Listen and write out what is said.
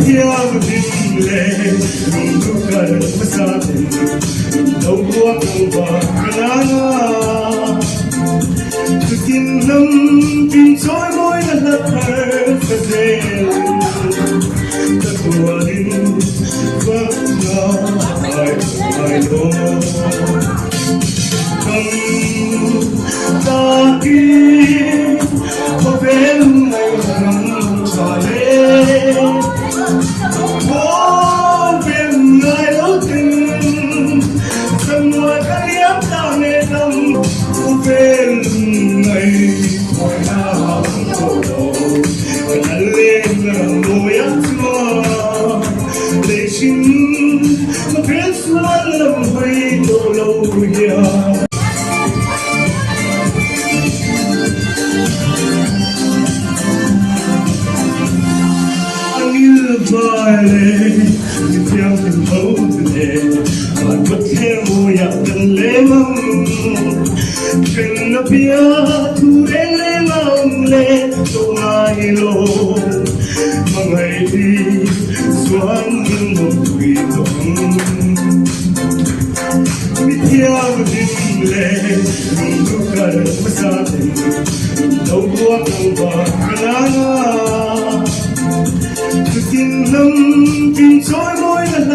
theo đình lệ nụ cười mất xa tình đâu qua và nắng từ tim năm tim trôi môi là thật dễ thật qua đi vấp ngã ai đó ta kia có vẻ ngày nắng trà lên có vẻ ngày lâu tình dần ngoài các liếp ta nghe tâm có vẻ ngày ngoài nào khổ cả lên môi ác chúa để xin có biết xuân lâm hay lâu lâu ya vale theo tình thấu để bạn bất theo ya cần lê mong cần nó bia thu đến lê mong lê tô mai lô mà ngày đi xoắn một quỷ tổng theo tình lệ nụ cười mất xa tình đâu qua và nắng từ tim năm tim trôi môi là